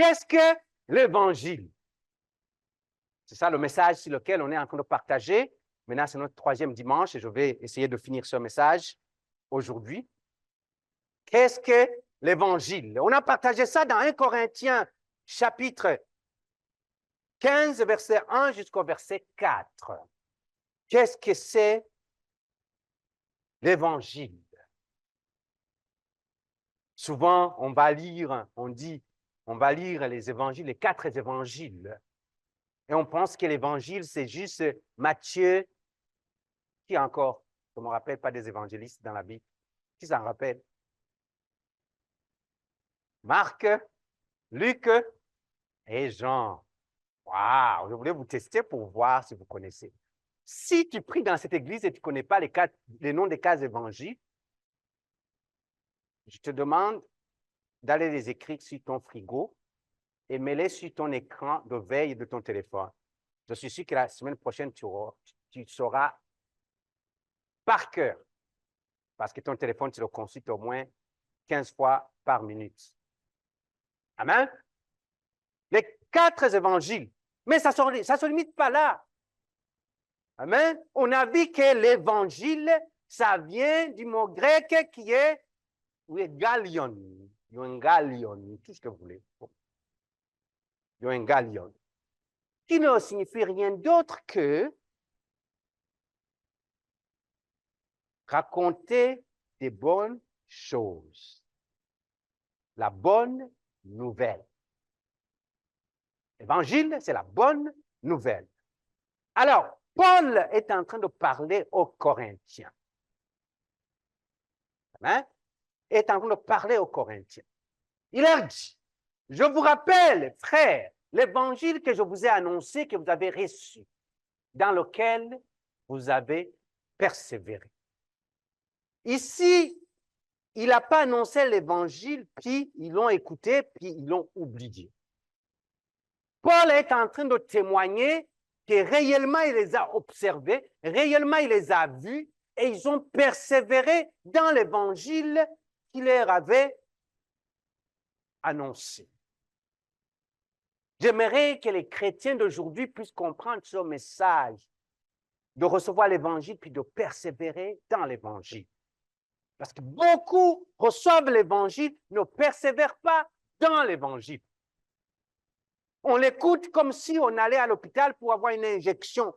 Qu'est-ce que l'Évangile? C'est ça le message sur lequel on est en train de partager. Maintenant, c'est notre 3e dimanche et je vais essayer de finir ce message aujourd'hui. Qu'est-ce que l'Évangile? On a partagé ça dans 1 Corinthiens, chapitre 15, verset 1 jusqu'au verset 4. Qu'est-ce que c'est l'Évangile? Souvent, on va lire les évangiles, les 4 évangiles. Et on pense que l'Évangile, c'est juste Matthieu, qui encore, je ne me rappelle pas des évangélistes dans la Bible. Qui s'en rappelle? Marc, Luc et Jean. Waouh! Je voulais vous tester pour voir si vous connaissez. Si tu pries dans cette église et tu ne connais pas les noms des 4 évangiles, je te demande d'aller les écrire sur ton frigo et mets-les sur ton écran de veille de ton téléphone. Je suis sûr que la semaine prochaine, tu sauras par cœur, parce que ton téléphone, tu le consultes au moins 15 fois par minute. Amen? Les 4 évangiles. Mais ça ne se limite pas là. Amen? On a vu que l'évangile, ça vient du mot grec qui est euangelion. Euangelion, tout ce que vous voulez. Euangelion. Qui ne signifie rien d'autre que raconter des bonnes choses. La bonne nouvelle. L'évangile, c'est la bonne nouvelle. Alors, Paul est en train de parler aux Corinthiens. Hein? Est en train de parler aux Corinthiens. Il leur dit, je vous rappelle, frères, l'évangile que je vous ai annoncé, que vous avez reçu, dans lequel vous avez persévéré. Ici, il n'a pas annoncé l'évangile, puis ils l'ont écouté, puis ils l'ont oublié. Paul est en train de témoigner que réellement il les a observés, réellement il les a vus, et ils ont persévéré dans l'évangile qu'il leur avait annoncé. J'aimerais que les chrétiens d'aujourd'hui puissent comprendre ce message, de recevoir l'évangile puis de persévérer dans l'évangile. Parce que beaucoup reçoivent l'évangile, ne persévèrent pas dans l'évangile. On l'écoute comme si on allait à l'hôpital pour avoir une injection.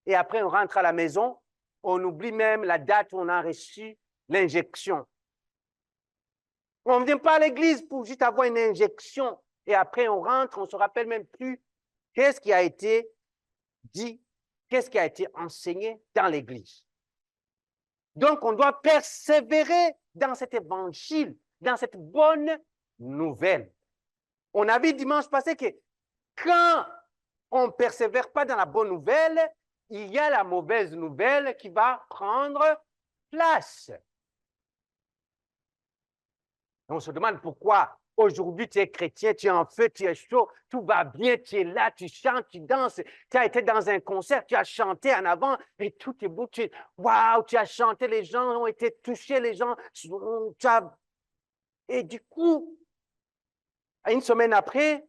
Et après, on rentre à la maison, on oublie même la date où on a reçu l'injection. On ne vient pas à l'église pour juste avoir une injection. Et après, on rentre, on ne se rappelle même plus qu'est-ce qui a été dit, qu'est-ce qui a été enseigné dans l'église. Donc, on doit persévérer dans cet évangile, dans cette bonne nouvelle. On a vu dimanche passé que quand on ne persévère pas dans la bonne nouvelle, il y a la mauvaise nouvelle qui va prendre place. On se demande pourquoi aujourd'hui tu es chrétien, tu es en feu, tu es chaud, tout va bien, tu es là, tu chantes, tu danses, tu as été dans un concert, tu as chanté en avant et tout est beau. Waouh, tu as chanté, les gens ont été touchés, les gens, et du coup, une semaine après,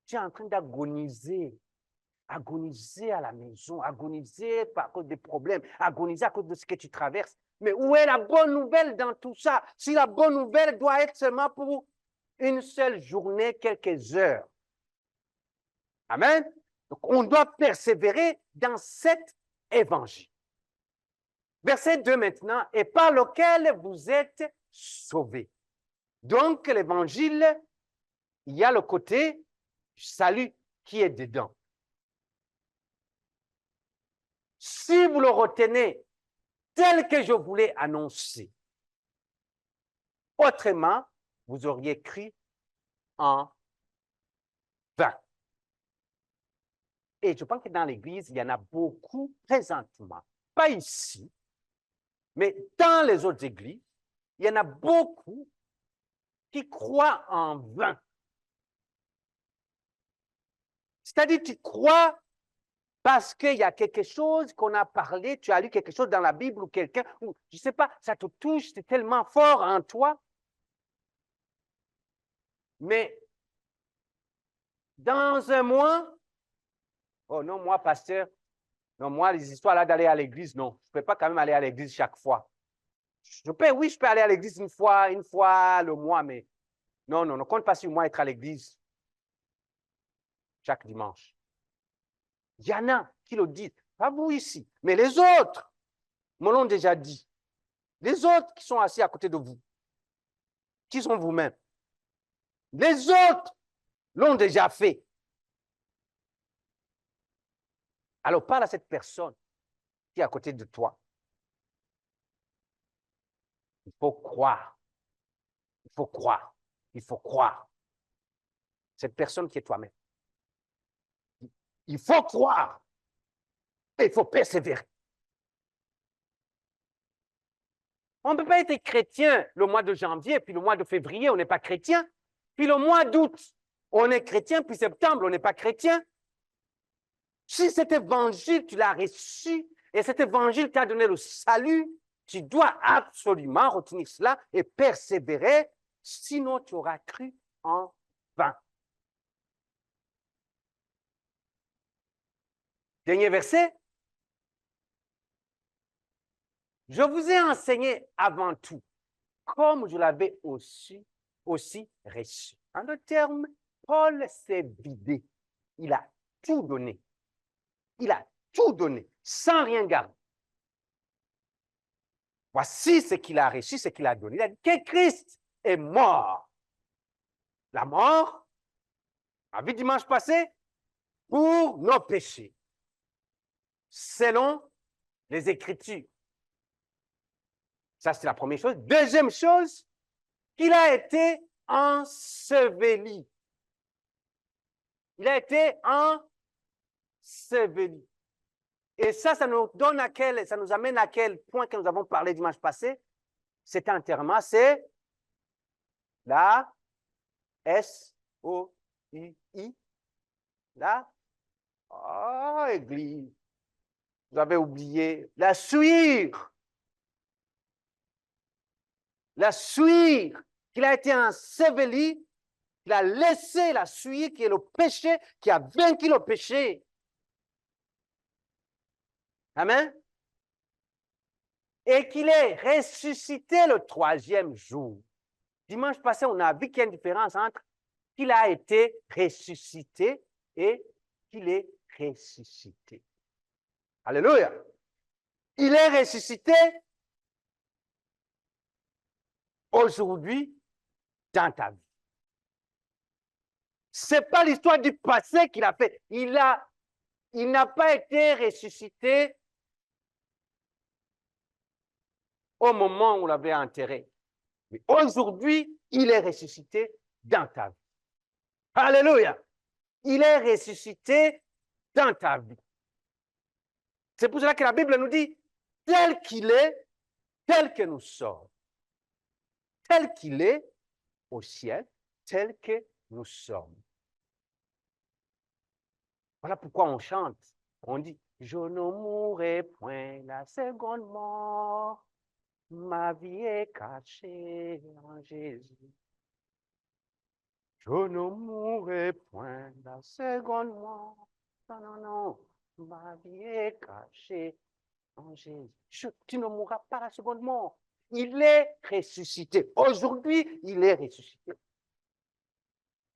tu es en train d'agoniser. Agoniser à la maison, agoniser à cause des problèmes, agoniser à cause de ce que tu traverses. Mais où est la bonne nouvelle dans tout ça? Si la bonne nouvelle doit être seulement pour une seule journée, quelques heures. Amen? Donc, on doit persévérer dans cet évangile. Verset 2 maintenant, et par lequel vous êtes sauvés. Donc, l'évangile, il y a le côté salut qui est dedans. Si vous le retenez tel que je voulais annoncer, autrement, vous auriez cru en vain. Et je pense que dans l'Église, il y en a beaucoup présentement, pas ici, mais dans les autres églises, il y en a beaucoup qui croient en vain. C'est-à-dire, tu crois parce qu'il y a quelque chose qu'on a parlé, tu as lu quelque chose dans la Bible ou quelqu'un, ou je ne sais pas, ça te touche, c'est tellement fort en toi. Mais dans un mois. Oh non, moi, pasteur, non, moi, les histoires là d'aller à l'église, non. Je ne peux pas quand même aller à l'église chaque fois. Oui, je peux aller à l'église une fois le mois, mais non, non, ne compte pas sur moi être à l'église chaque dimanche. Il y en a qui le disent, pas vous ici, mais les autres me l'ont déjà dit. Les autres qui sont assis à côté de vous, qui sont vous-même. Les autres l'ont déjà fait. Alors parle à cette personne qui est à côté de toi. Il faut croire. Il faut croire. Il faut croire. Cette personne qui est toi-même. Il faut croire. Et il faut persévérer. On ne peut pas être chrétien le mois de janvier, puis le mois de février, on n'est pas chrétien. Puis le mois d'août, on est chrétien, puis septembre, on n'est pas chrétien. Si cet évangile, tu l'as reçu, et cet évangile t'a donné le salut, tu dois absolument retenir cela et persévérer, sinon tu auras cru en vain. Dernier verset. Je vous ai enseigné avant tout, comme je l'avais aussi reçu. En d'autres termes, Paul s'est vidé. Il a tout donné. Il a tout donné, sans rien garder. Voici ce qu'il a reçu, ce qu'il a donné. Il a dit que Christ est mort. La mort, a vu dimanche passé, pour nos péchés, selon les Écritures. Ça, c'est la première chose. Deuxième chose, qu'il a été enseveli. Il a été enseveli. Et ça nous donne ça nous amène à quel point que nous avons parlé dimanche passé. Cet enterrement, c'est la S-O-U-I. La Église. Vous avez oublié la suire. La suire, qu'il a été enseveli, qu'il a laissé la suie, qui est le péché, qui a vaincu le péché. Amen. Et qu'il est ressuscité le troisième jour. Dimanche passé, on a vu qu'il y a une différence entre qu'il a été ressuscité et qu'il est ressuscité. Alléluia. Il est ressuscité aujourd'hui dans ta vie. Ce n'est pas l'histoire du passé qu'il a fait. Il n'a pas été ressuscité au moment où on l'avait enterré. Mais aujourd'hui, il est ressuscité dans ta vie. Alléluia. Il est ressuscité dans ta vie. C'est pour cela que la Bible nous dit, tel qu'il est, tel que nous sommes. Tel qu'il est au ciel, tel que nous sommes. Voilà pourquoi on chante. On dit, je ne mourrai point la seconde mort. Ma vie est cachée en Jésus. Je ne mourrai point la seconde mort. Non, non, non. Ma vie est cachée en Jésus. Tu ne mourras pas la seconde mort. Il est ressuscité. Aujourd'hui, il est ressuscité.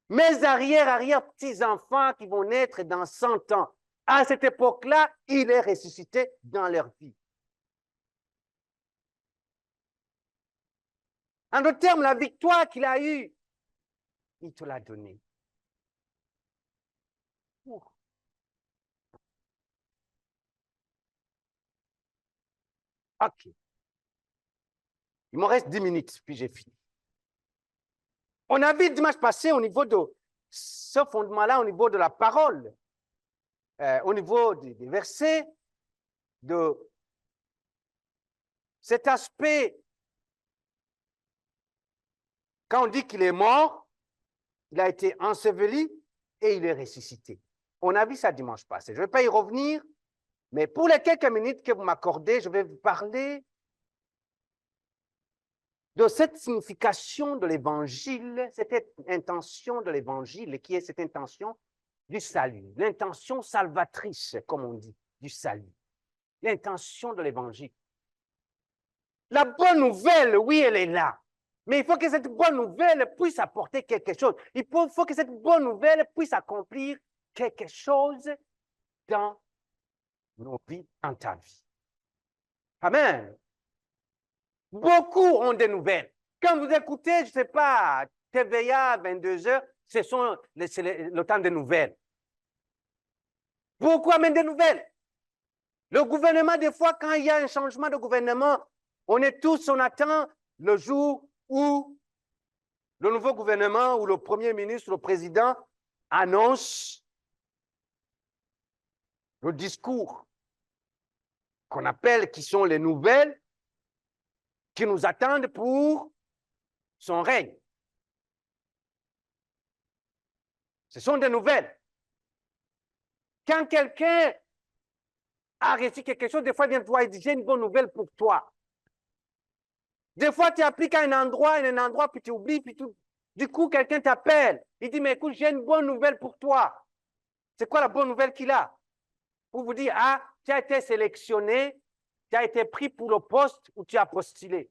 Mes arrière-petits-enfants qui vont naître dans 100 ans, à cette époque-là, il est ressuscité dans leur vie. En d'autres termes, la victoire qu'il a eue, il te l'a donnée. OK. Il me reste 10 minutes, puis j'ai fini. On a vu dimanche passé au niveau de ce fondement-là, au niveau de la parole, au niveau des versets, de cet aspect, quand on dit qu'il est mort, il a été enseveli et il est ressuscité. On a vu ça dimanche passé. Je ne vais pas y revenir, mais pour les quelques minutes que vous m'accordez, je vais vous parler de cette signification de l'évangile, cette intention de l'évangile, qui est cette intention du salut, l'intention salvatrice, comme on dit, du salut, l'intention de l'évangile. La bonne nouvelle, oui, elle est là. Mais il faut que cette bonne nouvelle puisse apporter quelque chose. Il faut que cette bonne nouvelle puisse accomplir quelque chose dans nos vies, dans ta vie. Amen. Beaucoup ont des nouvelles. Quand vous écoutez, je ne sais pas, TVA à 22h, c'est le temps des nouvelles. Beaucoup amènent des nouvelles. Le gouvernement, des fois, quand il y a un changement de gouvernement, on attend le jour où le nouveau gouvernement ou le premier ministre, le président annonce le discours qu'on appelle, qui sont les nouvelles qui nous attendent pour son règne. Ce sont des nouvelles. Quand quelqu'un a réussi quelque chose, des fois, il vient toi et dit, j'ai une bonne nouvelle pour toi. Des fois, tu appliques à un endroit, puis tu oublies, puis du coup, quelqu'un t'appelle. Il dit, mais écoute, j'ai une bonne nouvelle pour toi. C'est quoi la bonne nouvelle qu'il a? Pour vous dire, ah, tu as été sélectionné, tu as été pris pour le poste où tu as postulé.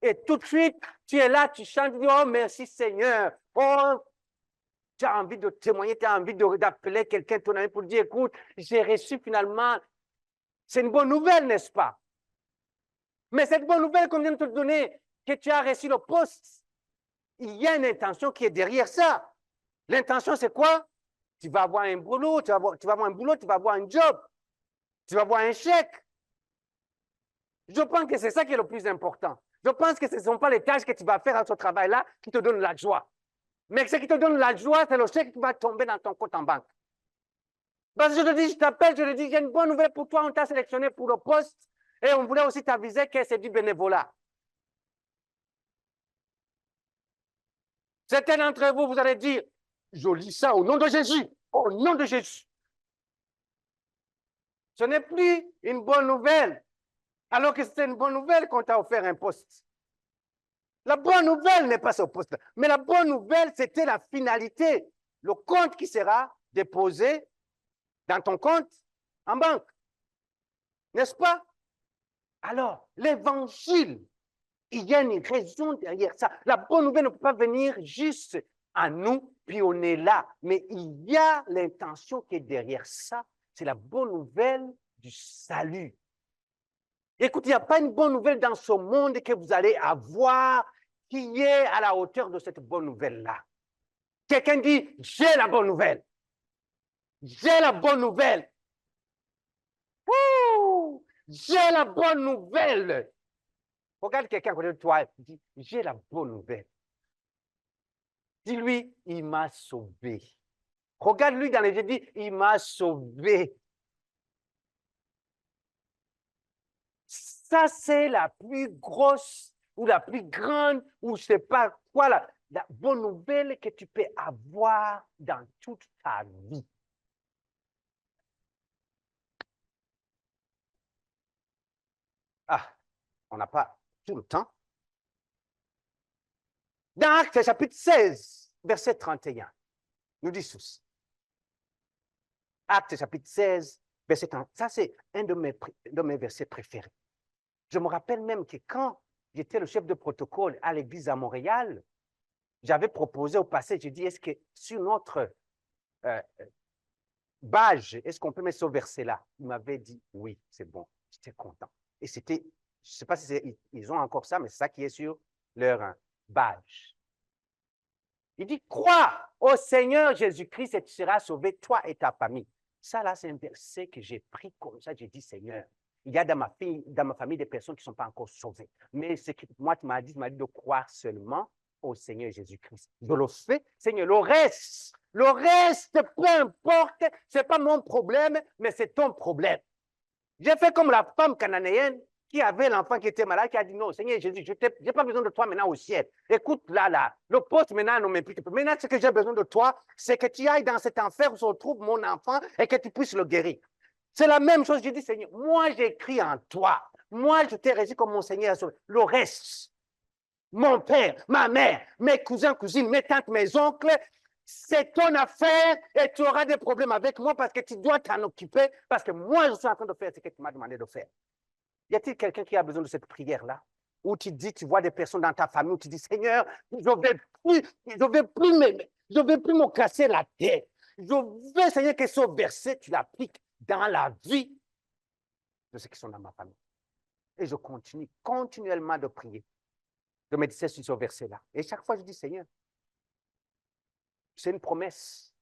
Et tout de suite, tu es là, tu chantes, tu dis, oh, merci Seigneur. Oh, tu as envie de témoigner, tu as envie d'appeler quelqu'un, ton ami, pour dire, écoute, j'ai reçu finalement. C'est une bonne nouvelle, n'est-ce pas? Mais cette bonne nouvelle qu'on vient de te donner, que tu as reçu le poste, il y a une intention qui est derrière ça. L'intention, c'est quoi? Tu vas avoir un boulot, tu vas avoir un job, tu vas avoir un chèque. Je pense que c'est ça qui est le plus important. Je pense que ce ne sont pas les tâches que tu vas faire à ce travail-là qui te donnent la joie. Mais ce qui te donne la joie, c'est le chèque qui va tomber dans ton compte en banque. Parce que je te dis, je t'appelle, je te dis, j'ai une bonne nouvelle pour toi, on t'a sélectionné pour le poste et on voulait aussi t'aviser que c'est du bénévolat. Certains d'entre vous, vous allez dire, je lis ça au nom de Jésus, au nom de Jésus. Ce n'est plus une bonne nouvelle, alors que c'est une bonne nouvelle qu'on t'a offert un poste. La bonne nouvelle n'est pas ce poste-là, mais la bonne nouvelle, c'était la finalité, le compte qui sera déposé dans ton compte en banque. N'est-ce pas? Alors, l'évangile, il y a une raison derrière ça. La bonne nouvelle ne peut pas venir juste à nous, puis on est là. Mais il y a l'intention qui est derrière ça. C'est la bonne nouvelle du salut. Écoute, il n'y a pas une bonne nouvelle dans ce monde que vous allez avoir qui est à la hauteur de cette bonne nouvelle-là. Quelqu'un dit, j'ai la bonne nouvelle. J'ai la bonne nouvelle. Ouh, j'ai la bonne nouvelle. Regarde quelqu'un à côté de toi et dis, j'ai la bonne nouvelle. Dis-lui, il m'a sauvé. Regarde-lui dans les yeux, dis, il m'a sauvé. Ça, c'est la plus grosse ou la plus grande ou je ne sais pas quoi, la bonne nouvelle que tu peux avoir dans toute ta vie. Ah, on n'a pas tout le temps. Dans Actes chapitre 16, verset 31, nous dit ceci. Actes chapitre 16, verset 31. Ça, c'est un de mes versets préférés. Je me rappelle même que quand j'étais le chef de protocole à l'église à Montréal, j'avais proposé au passé, j'ai dit, est-ce que sur notre badge, est-ce qu'on peut mettre ce verset-là? Il m'avait dit, oui, c'est bon. J'étais content. Et c'était, je ne sais pas si ils ont encore ça, mais c'est ça qui est sur leur badge. Il dit, crois au Seigneur Jésus-Christ et tu seras sauvé, toi et ta famille. Ça, là, c'est un verset que j'ai pris comme ça. J'ai dit, Seigneur, il y a dans ma famille des personnes qui ne sont pas encore sauvées. Mais ce que moi, tu m'as dit de croire seulement au Seigneur Jésus-Christ. Je le fais, Seigneur. Le reste, peu importe, ce n'est pas mon problème, mais c'est ton problème. J'ai fait comme la femme cananéenne qui avait l'enfant qui était malade, qui a dit non, Seigneur Jésus, je n'ai pas besoin de toi maintenant au ciel. Écoute, là, le poste maintenant ne m'implique pas. Maintenant, ce que j'ai besoin de toi, c'est que tu ailles dans cet enfer où se trouve mon enfant et que tu puisses le guérir. C'est la même chose, j'ai dit, Seigneur, moi j'écris en toi. Moi, je t'ai reçu comme mon Seigneur. Le reste, mon père, ma mère, mes cousins, cousines, mes tantes, mes oncles, c'est ton affaire et tu auras des problèmes avec moi parce que tu dois t'en occuper, parce que moi, je suis en train de faire ce que tu m'as demandé de faire. Y a-t-il quelqu'un qui a besoin de cette prière-là? Où tu dis, tu vois des personnes dans ta famille, où tu dis, Seigneur, je ne vais plus me casser la tête. Je veux, Seigneur, que ce verset, tu l'appliques dans la vie de ceux qui sont dans ma famille. Et je continue continuellement de prier, de méditer sur ce verset-là. Et chaque fois, je dis, Seigneur, c'est une promesse.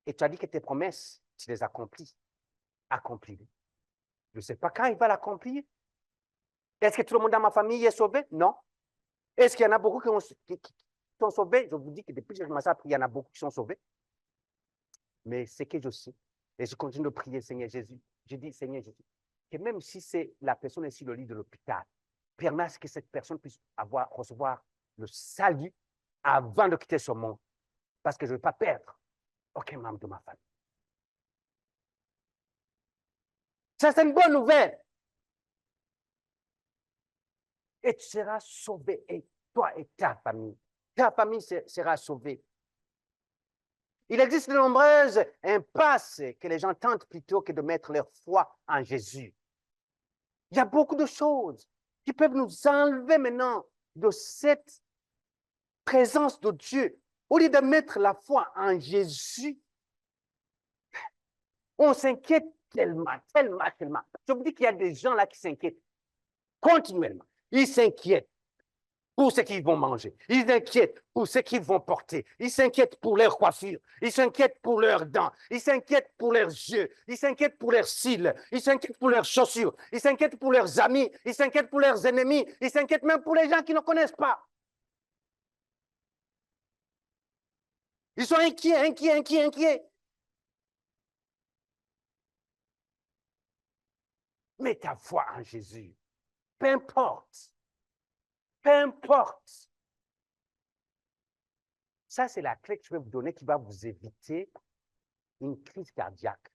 Et tu as dit que tes promesses, tu les accomplis. Accomplis-les. Je ne sais pas quand il va l'accomplir. Est-ce que tout le monde dans ma famille est sauvé? Non. Est-ce qu'il y en a beaucoup qui sont sauvés? Je vous dis que depuis que j'ai commencé à prier, il y en a beaucoup qui sont sauvés. Mais c'est que je sais. Et je continue de prier, Seigneur Jésus. Je dis, Seigneur Jésus, que même si c'est la personne est sur le lit de l'hôpital, permets à ce que cette personne puisse recevoir le salut avant de quitter ce monde. Parce que je ne veux pas perdre aucun membre de ma famille. Ça, c'est une bonne nouvelle. Et tu seras sauvé, et toi et ta famille. Ta famille sera sauvée. Il existe de nombreuses impasses que les gens tentent plutôt que de mettre leur foi en Jésus. Il y a beaucoup de choses qui peuvent nous enlever maintenant de cette présence de Dieu. Au lieu de mettre la foi en Jésus, on s'inquiète tellement. Je vous dis qu'il y a des gens là qui s'inquiètent continuellement. Ils s'inquiètent pour ce qu'ils vont manger. Ils s'inquiètent pour ce qu'ils vont porter. Ils s'inquiètent pour leur coiffure. Ils s'inquiètent pour leurs dents. Ils s'inquiètent pour leurs yeux. Ils s'inquiètent pour leurs cils. Ils s'inquiètent pour leurs chaussures. Ils s'inquiètent pour leurs amis. Ils s'inquiètent pour leurs ennemis. Ils s'inquiètent même pour les gens qui ne connaissent pas. Ils sont inquiets. Mets ta foi en Jésus. Peu importe. Ça, c'est la clé que je vais vous donner qui va vous éviter une crise cardiaque.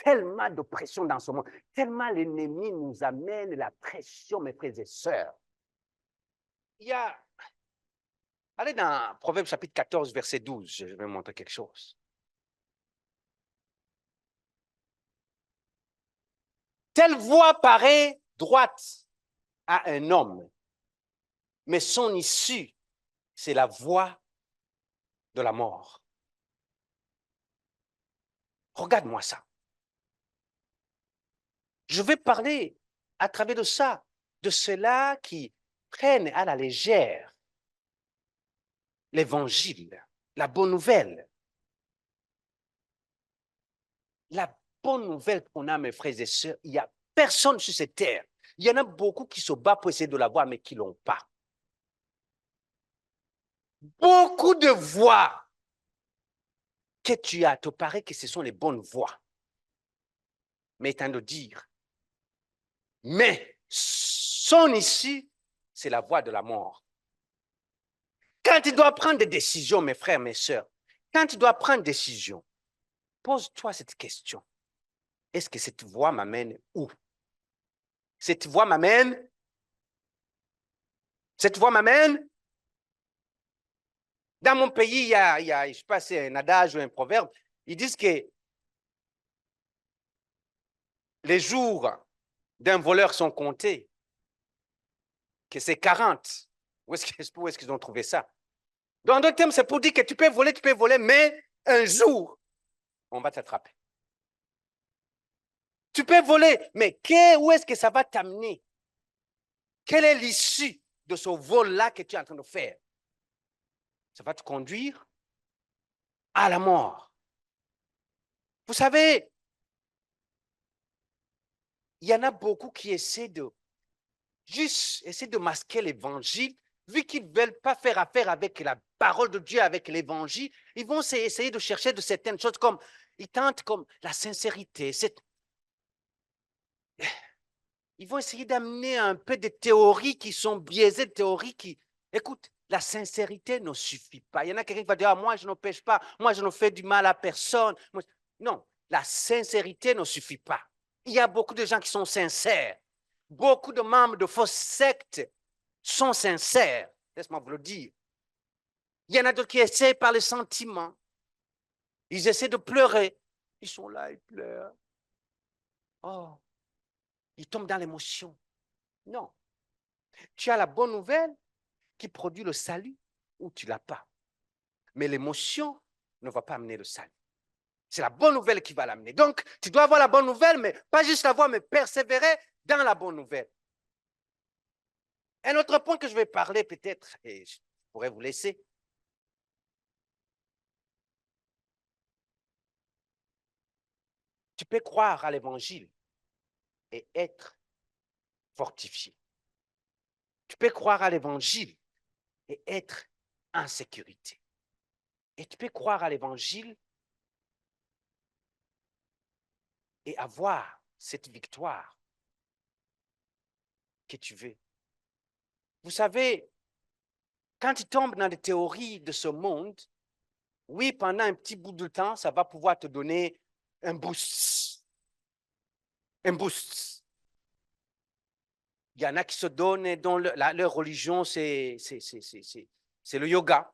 Tellement de pression dans ce monde, tellement l'ennemi nous amène la pression, mes frères et sœurs. Allez dans Proverbe chapitre 14, verset 12, je vais vous montrer quelque chose. Telle voie paraît droite à un homme, mais son issue, c'est la voie de la mort. Regarde-moi ça. Je vais parler à travers de ça, de ceux-là qui prennent à la légère l'évangile, la bonne nouvelle. La bonne nouvelle qu'on a, mes frères et sœurs, il n'y a personne sur cette terre. Il y en a beaucoup qui se battent pour essayer de l'avoir, mais qui ne l'ont pas. Beaucoup de voix que tu as, te paraît que ce sont les bonnes voix. Mais étant de dire, mais son issue, c'est la voie de la mort. Quand tu dois prendre des décisions, mes frères, mes sœurs, quand tu dois prendre des décisions, pose-toi cette question. Est-ce que cette voie m'amène où? Cette voie m'amène? Dans mon pays, il y a je sais pas, c'est un adage ou un proverbe, ils disent que les jours d'un voleur sont comptés, que c'est 40. Où est-ce qu'ils ont trouvé ça? Dans d'autres termes, c'est pour dire que tu peux voler, mais un jour, on va t'attraper. Tu peux voler, mais où est-ce que ça va t'amener? Quelle est l'issue de ce vol-là que tu es en train de faire? Ça va te conduire à la mort. Vous savez, il y en a beaucoup qui essaient de masquer l'évangile, vu qu'ils ne veulent pas faire affaire avec la parole de Dieu, avec l'évangile, ils vont essayer de chercher de certaines choses comme, ils tentent comme la sincérité, ils vont essayer d'amener un peu de théories qui sont biaisées, de théories qui, écoute, la sincérité ne suffit pas. Il y en a quelqu'un qui va dire, moi je ne pêche pas, moi je ne fais du mal à personne. Non, la sincérité ne suffit pas. Il y a beaucoup de gens qui sont sincères, Beaucoup de membres de fausses sectes sont sincères, laisse-moi vous le dire. Il y en a d'autres qui essaient par les sentiments. Ils essaient de pleurer. Ils sont là, ils pleurent. Oh, ils tombent dans l'émotion. Non. Tu as la bonne nouvelle qui produit le salut ou tu ne l'as pas. Mais l'émotion ne va pas amener le salut. C'est la bonne nouvelle qui va l'amener. Donc, tu dois avoir la bonne nouvelle, mais pas juste l'avoir, mais persévérer dans la bonne nouvelle. Un autre point que je vais parler peut-être, et je pourrais vous laisser. Tu peux croire à l'évangile et être fortifié. Tu peux croire à l'évangile et être en sécurité. Et tu peux croire à l'évangile et avoir cette victoire que tu veux. Vous savez, quand tu tombes dans des théories de ce monde, oui, pendant un petit bout de temps, ça va pouvoir te donner un boost. Un boost. Il y en a qui se donnent, dont leur religion, c'est le yoga.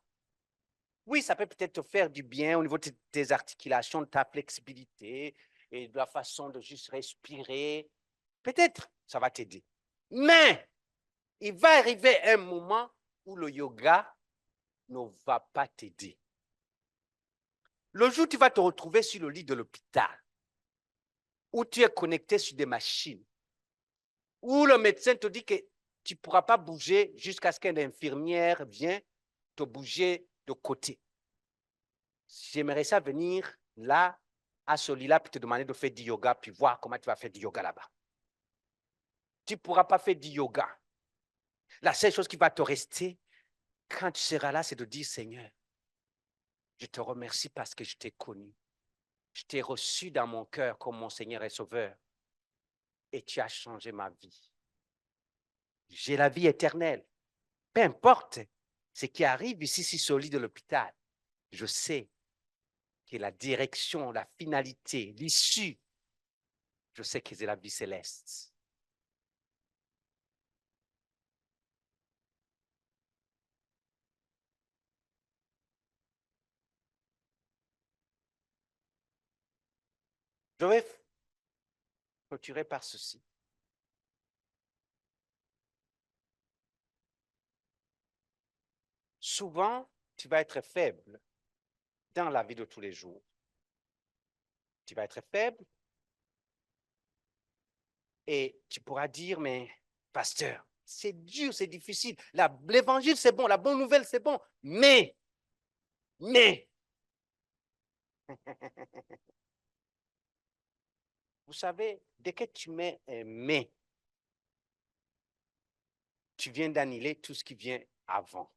Oui, ça peut peut-être te faire du bien au niveau de tes articulations, de ta flexibilité et de la façon de juste respirer. Peut-être ça va t'aider. Mais il va arriver un moment où le yoga ne va pas t'aider. Le jour où tu vas te retrouver sur le lit de l'hôpital, où tu es connecté sur des machines, où le médecin te dit que tu ne pourras pas bouger jusqu'à ce qu'une infirmière vienne te bouger de côté. J'aimerais ça venir là, à ce lit-là, puis te demander de faire du yoga, puis voir comment tu vas faire du yoga là-bas. Tu ne pourras pas faire du yoga. La seule chose qui va te rester, quand tu seras là, c'est de dire, Seigneur, je te remercie parce que je t'ai connu. Je t'ai reçu dans mon cœur comme mon Seigneur et Sauveur. Et tu as changé ma vie. J'ai la vie éternelle. Peu importe ce qui arrive ici, si sur le lit de l'hôpital, je sais que la direction, la finalité, l'issue, je sais que c'est la vie céleste. Je vais clôturer par ceci. Souvent, tu vas être faible dans la vie de tous les jours. Tu vas être faible et tu pourras dire, mais pasteur, c'est dur, c'est difficile. L'évangile, c'est bon, la bonne nouvelle, c'est bon. Mais, vous savez, dès que tu mets un mais, tu viens d'annuler tout ce qui vient avant.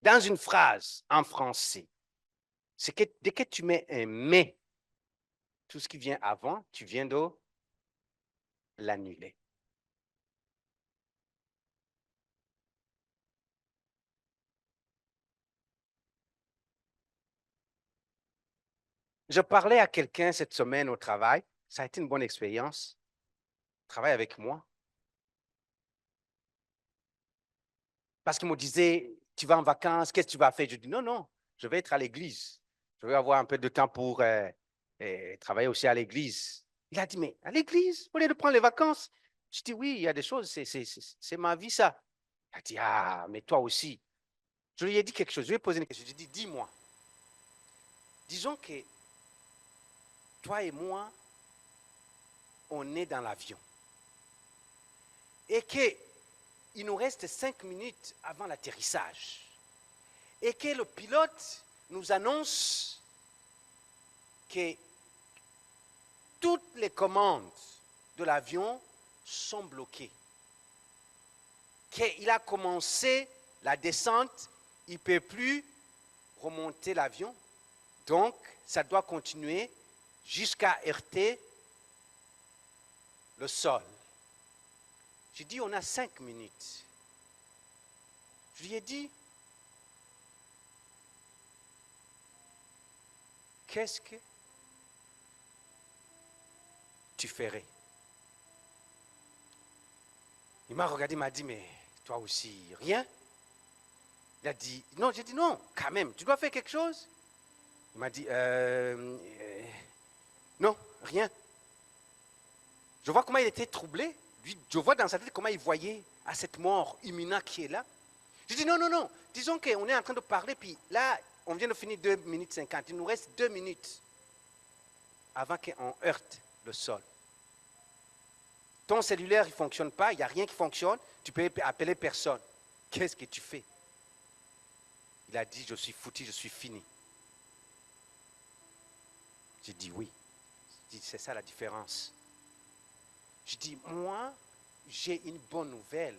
Dans une phrase en français, c'est que dès que tu mets un mais, tout ce qui vient avant, tu viens de l'annuler. Je parlais à quelqu'un cette semaine au travail. Ça a été une bonne expérience. Travaille avec moi. Parce qu'il me disait, tu vas en vacances, qu'est-ce que tu vas faire? Je dis, non, non, je vais être à l'église. Je vais avoir un peu de temps pour travailler aussi à l'église. Il a dit, mais à l'église, au lieu de prendre les vacances? Je dis, oui, il y a des choses, c'est ma vie, ça. Il a dit, ah, mais toi aussi. Je lui ai dit quelque chose, je lui ai posé une question. Je lui ai dit, dis-moi, disons que toi et moi, on est dans l'avion. Et qu'il nous reste 5 minutes avant l'atterrissage. Et que le pilote nous annonce que toutes les commandes de l'avion sont bloquées. Qu'il a commencé la descente, il ne peut plus remonter l'avion. Donc, ça doit continuer jusqu'à heurter le sol. J'ai dit, on a 5 minutes. Je lui ai dit, qu'est-ce que tu ferais? Il m'a regardé, il m'a dit, mais toi aussi, rien? Il a dit, non, j'ai dit, non, quand même, tu dois faire quelque chose? Il m'a dit, non, rien. Je vois comment il était troublé. Lui, je vois dans sa tête comment il voyait à cette mort imminente qui est là. Je dis, non, non, non, disons qu'on est en train de parler, puis là, on vient de finir 2 minutes 50. Il nous reste 2 minutes avant qu'on heurte le sol. Ton cellulaire, il ne fonctionne pas, il n'y a rien qui fonctionne, tu peux appeler personne. Qu'est-ce que tu fais? Il a dit, je suis foutu, je suis fini. J'ai dit oui. J'ai dit, c'est ça la différence. Je dis, moi, j'ai une bonne nouvelle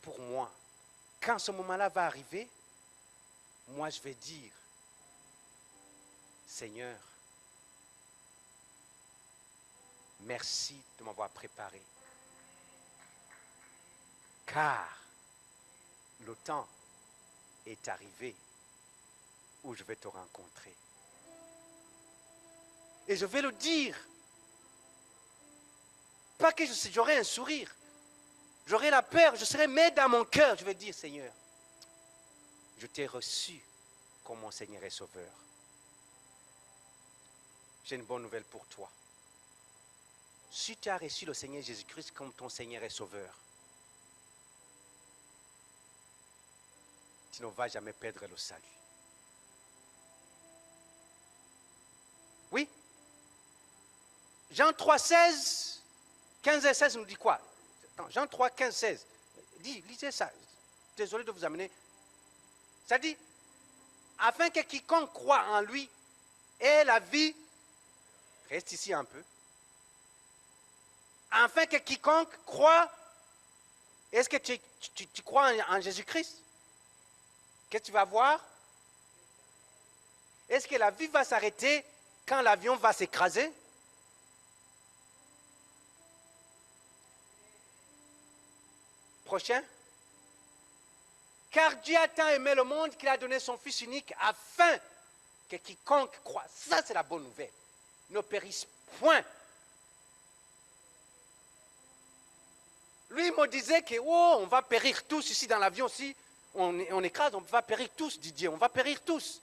pour moi. Quand ce moment-là va arriver, moi, je vais dire, Seigneur, merci de m'avoir préparé. Car le temps est arrivé où je vais te rencontrer. Et je vais le dire. Pas que j'aurai un sourire. J'aurai la peur, je serai, mais dans mon cœur, je vais dire, Seigneur, je t'ai reçu comme mon Seigneur et Sauveur. J'ai une bonne nouvelle pour toi. Si tu as reçu le Seigneur Jésus-Christ comme ton Seigneur et Sauveur, tu ne vas jamais perdre le salut. Oui. Jean 3, 16, 15 et 16 nous dit quoi? Jean 3, 15, 16. Lisez ça. Désolé de vous amener. Ça dit, afin que quiconque croit en lui ait la vie, reste ici un peu, afin que quiconque croit, est-ce que tu crois en Jésus-Christ? Qu'est-ce que tu vas voir? Est-ce que la vie va s'arrêter quand l'avion va s'écraser? Prochain. Car Dieu a tant aimé le monde qu'il a donné son Fils unique afin que quiconque croit, ça c'est la bonne nouvelle, ne périsse point. Lui il me disait que on va périr tous ici dans l'avion, si on écrase, on va périr tous, Didier, on va périr tous.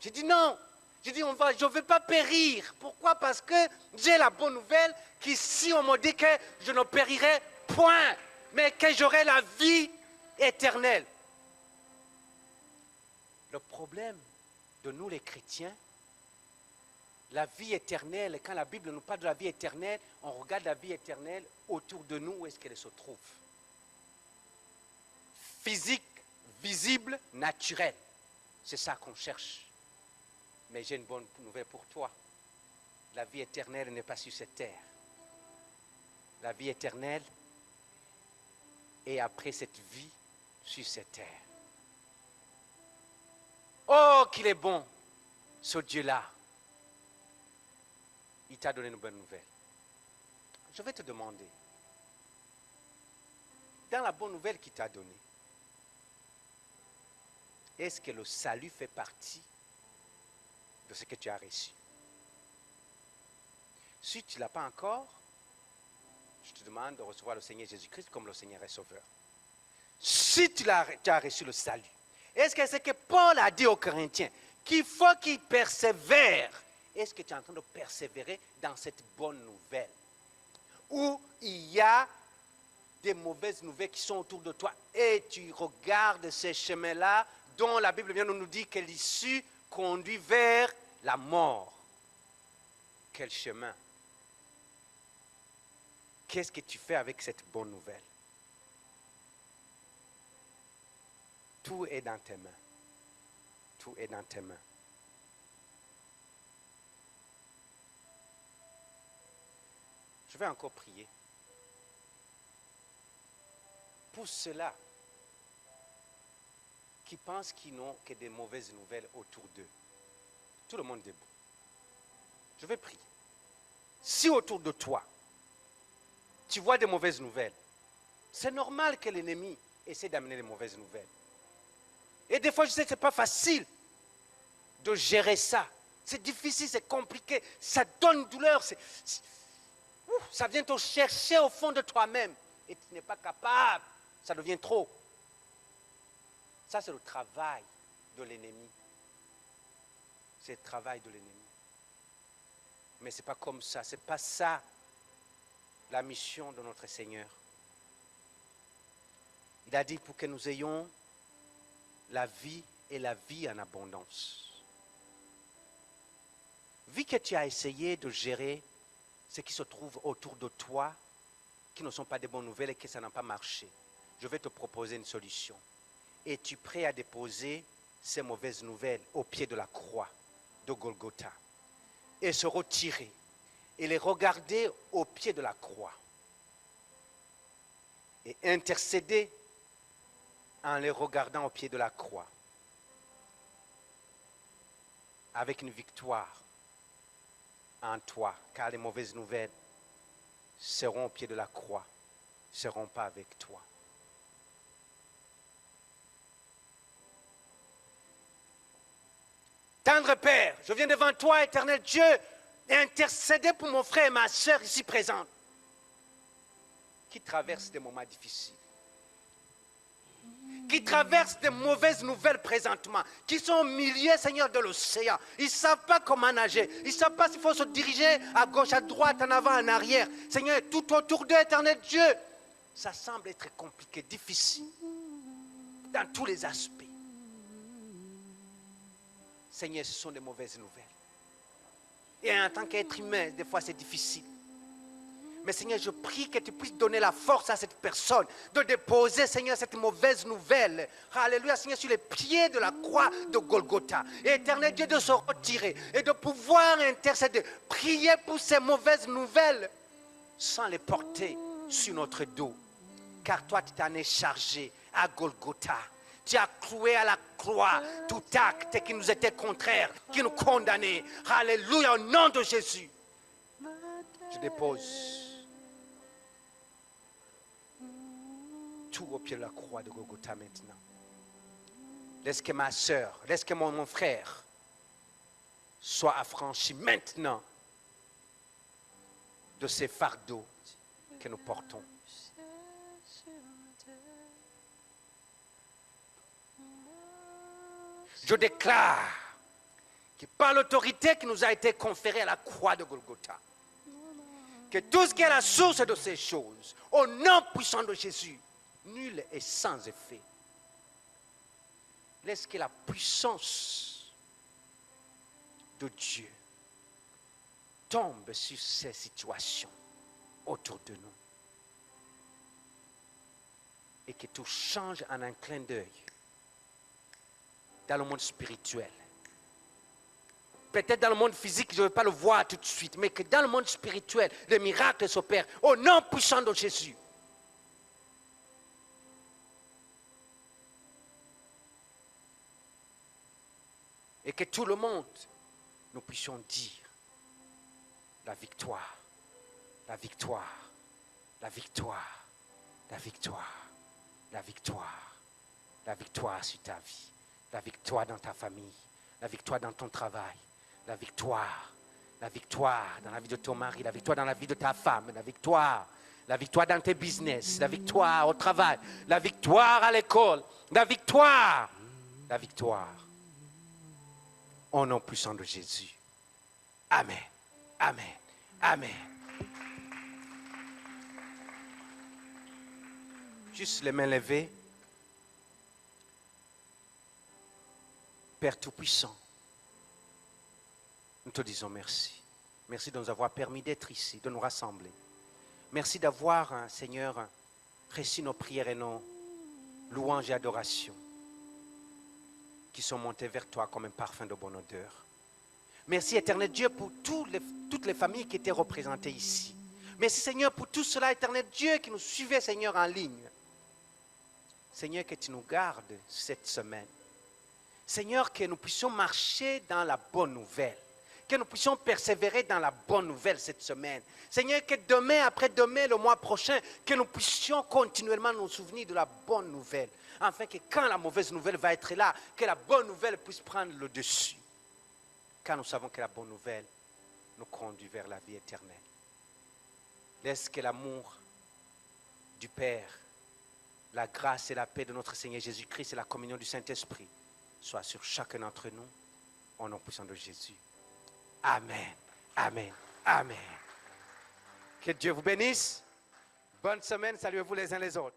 J'ai dit non, j'ai dit je ne veux pas périr. Pourquoi? Parce que j'ai la bonne nouvelle qu'ici on me dit que je ne périrai point, mais que j'aurai la vie éternelle. Le problème de nous les chrétiens, la vie éternelle, quand la Bible nous parle de la vie éternelle, on regarde la vie éternelle autour de nous, où est-ce qu'elle se trouve? Physique, visible, naturelle. C'est ça qu'on cherche. Mais j'ai une bonne nouvelle pour toi. La vie éternelle n'est pas sur cette terre. La vie éternelle est après cette vie sur cette terre. Oh, qu'il est bon, ce Dieu-là. Il t'a donné une bonne nouvelle. Je vais te demander, dans la bonne nouvelle qu'il t'a donnée, est-ce que le salut fait partie de ce que tu as reçu? Si tu ne l'as pas encore, je te demande de recevoir le Seigneur Jésus-Christ comme le Seigneur et Sauveur. Si tu as reçu le salut, est-ce que c'est que Paul a dit aux Corinthiens qu'il faut qu'ils persévèrent? Est-ce que tu es en train de persévérer dans cette bonne nouvelle? Où il y a des mauvaises nouvelles qui sont autour de toi et tu regardes ces chemins-là dont la Bible vient de nous dire que l'issue conduit vers la mort. Quel chemin? Qu'est-ce que tu fais avec cette bonne nouvelle? Tout est dans tes mains. Tout est dans tes mains. Je vais encore prier. Pour ceux-là qui pensent qu'ils n'ont que des mauvaises nouvelles autour d'eux. Tout le monde debout. Je vais prier. Si autour de toi, tu vois des mauvaises nouvelles, c'est normal que l'ennemi essaie d'amener des mauvaises nouvelles. Et des fois, je sais que ce n'est pas facile de gérer ça. C'est difficile, c'est compliqué, ça donne douleur. Ça vient te chercher au fond de toi-même. et tu n'es pas capable, ça devient trop. Ça, c'est le travail de l'ennemi. C'est le travail de l'ennemi. Mais ce n'est pas comme ça, ce n'est pas ça la mission de notre Seigneur. Il a dit pour que nous ayons la vie et la vie en abondance. Vu que tu as essayé de gérer ce qui se trouve autour de toi, qui ne sont pas des bonnes nouvelles et que ça n'a pas marché, je vais te proposer une solution. Es-tu prêt à déposer ces mauvaises nouvelles au pied de la croix de Golgotha et se retirer et les regarder au pied de la croix et intercéder en les regardant au pied de la croix avec une victoire en toi, car les mauvaises nouvelles seront au pied de la croix, ne seront pas avec toi. Tendre Père, je viens devant toi, éternel Dieu, et intercéder pour mon frère et ma soeur ici présents, qui traversent des moments difficiles, qui traversent des mauvaises nouvelles présentement, qui sont au milieu, Seigneur, de l'océan. Ils ne savent pas comment nager. Ils ne savent pas s'il faut se diriger à gauche, à droite, en avant, en arrière. Seigneur, tout autour d'eux, éternel Dieu, ça semble être compliqué, difficile, dans tous les aspects. Seigneur, ce sont des mauvaises nouvelles. Et en tant qu'être humain, des fois c'est difficile. Mais Seigneur, je prie que tu puisses donner la force à cette personne de déposer, Seigneur, cette mauvaise nouvelle. Alléluia, Seigneur, sur les pieds de la croix de Golgotha. Et éternel Dieu, de se retirer et de pouvoir intercéder, prier pour ces mauvaises nouvelles sans les porter sur notre dos. Car toi, tu t'en es chargé à Golgotha. Tu as cloué à la croix tout acte qui nous était contraire, qui nous condamnait. Alléluia, au nom de Jésus. Je dépose tout au pied de la croix de Golgotha maintenant. Laisse que ma soeur, laisse que mon frère soit affranchi maintenant de ces fardeaux que nous portons. Je déclare que par l'autorité qui nous a été conférée à la croix de Golgotha, que tout ce qui est la source de ces choses, au nom puissant de Jésus, nul est sans effet. Laisse que la puissance de Dieu tombe sur ces situations autour de nous. Et que tout change en un clin d'œil dans le monde spirituel. Peut-être dans le monde physique, je ne vais pas le voir tout de suite, mais que dans le monde spirituel, le miracle s'opère au nom puissant de Jésus. Et que tout le monde, nous puissions dire la victoire, la victoire, la victoire, la victoire, la victoire, la victoire sur ta vie, la victoire dans ta famille, la victoire dans ton travail, la victoire dans la vie de ton mari, la victoire dans la vie de ta femme, la victoire dans tes business, la victoire au travail, la victoire à l'école, la victoire. Au nom puissant de Jésus. Amen. Amen. Amen. Juste les mains levées. Père Tout-Puissant, nous te disons merci. Merci de nous avoir permis d'être ici, de nous rassembler. Merci d'avoir, Seigneur, reçu nos prières et nos louanges et adorations qui sont montées vers toi comme un parfum de bonne odeur. Merci, éternel Dieu, pour toutes les familles qui étaient représentées ici. Merci, Seigneur, pour tout cela, éternel Dieu, qui nous suivait, Seigneur, en ligne. Seigneur, que tu nous gardes cette semaine. Seigneur, que nous puissions marcher dans la bonne nouvelle. Que nous puissions persévérer dans la bonne nouvelle cette semaine. Seigneur, que demain, après-demain, le mois prochain, que nous puissions continuellement nous souvenir de la bonne nouvelle. Afin que quand la mauvaise nouvelle va être là, que la bonne nouvelle puisse prendre le dessus. Car nous savons que la bonne nouvelle nous conduit vers la vie éternelle. Laisse que l'amour du Père, la grâce et la paix de notre Seigneur Jésus-Christ et la communion du Saint-Esprit soient sur chacun d'entre nous, au nom puissant de Jésus. Amen, amen, amen. Que Dieu vous bénisse. Bonne semaine, saluez-vous les uns les autres.